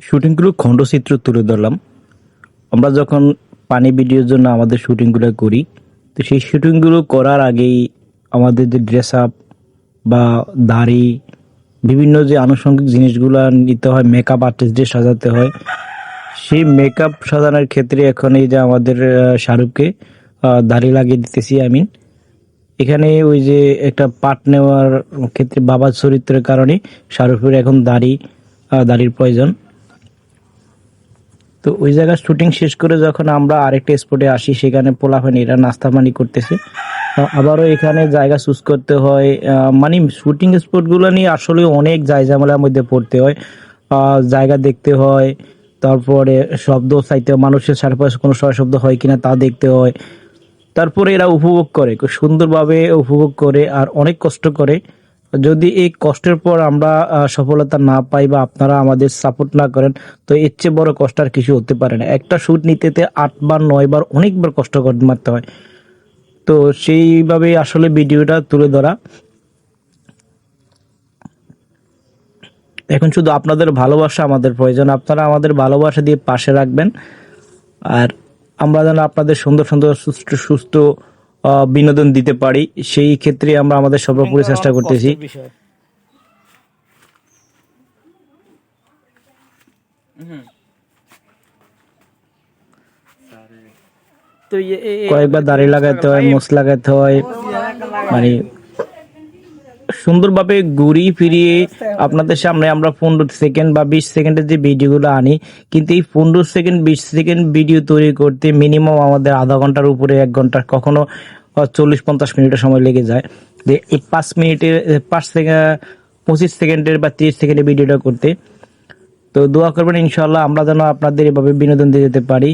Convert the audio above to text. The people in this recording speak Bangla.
শুটিংগুলো খণ্ডচিত্র তুলে ধরলাম। আমরা যখন পানি ভিডিওর জন্য আমাদের শুটিংগুলো করি, তো সেই শুটিংগুলো করার আগেই আমাদের যে ড্রেস আপ বা দাড়ি, বিভিন্ন যে আনুষঙ্গিক জিনিসগুলো নিতে হয়, মেকআপ আর্টিস্টদের সাজাতে হয়। সেই মেকআপ সাজানোর ক্ষেত্রে এখন এই যে আমাদের শাহরুখকে দাড়ি লাগিয়ে দিতেছি। এখানে ওই যে একটা পার্ট নেওয়ার ক্ষেত্রে বাবার চরিত্রের কারণে শাহরুখের এখন দাড়ির প্রয়োজন। তো ওই জায়গায় শুটিং শেষ করে যখন আমরা আরেকটা স্পটে আসি, সেখানে পোলাপানিরা নাস্তা পানি করতেছে। আবারও এখানে জায়গা চুজ করতে হয়। মানে শুটিং স্পটগুলো নিয়ে আসলে অনেক ঝামেলার মধ্যে পড়তে হয়। জায়গা দেখতে হয়, তারপরে শব্দ চাইতে হয়, মানুষের চারপাশে কোনো শব্দ হয় কিনা তা দেখতে হয়। তারপরে এরা উপভোগ করে, খুব সুন্দরভাবে উপভোগ করে আর অনেক কষ্ট করে। যদি এই কষ্টের পর আমরা সফলতা না পাই বা আপনারা আমাদের সাপোর্ট না করেন, তো এর চেয়ে বড় কষ্ট আর কিছু হতে পারে না। একটা শুট নিতে 8 বার 9 বার অনেকবার কষ্ট করতে মারতে হয়। তো সেইভাবে আসলে ভিডিওটা তুলে ধরা। এখন শুধু আপনাদের ভালোবাসা আমাদের প্রয়োজন, আপনারা আমাদের ভালোবাসা দিয়ে পাশে রাখবেন। আর আমরা যেন আপনাদের সুন্দর সুন্দর সুস্থ সুস্থ বিনোদন দিতে পারি, সেই ক্ষেত্রে আমরা আমাদের সর্বোপরি চেষ্টা করতেছি। তো কয়েকবার দাড়ি লাগাতে হয়, মোছ লাগাতে হয়, মানে সুন্দরভাবে ঘুরিয়ে ফিরিয়ে আপনাদের সামনে আমরা 15 সেকেন্ড বা 20 সেকেন্ডের যে ভিডিওগুলো আনি, কিন্তু এই 15 সেকেন্ড 20 সেকেন্ড ভিডিও তৈরি করতে মিনিমাম আমাদের আধা ঘন্টার উপরে 1 ঘন্টা, কখনো 40-50 মিনিটের সময় লেগে যায়। যে এই 5 মিনিটের 25 সেকেন্ডের বা 30 সেকেন্ডের ভিডিওটা করতে। তো দোয়া করবেন ইনশাল্লাহ আমরা যেন আপনাদের এভাবে বিনোদন দিয়ে যেতে পারি।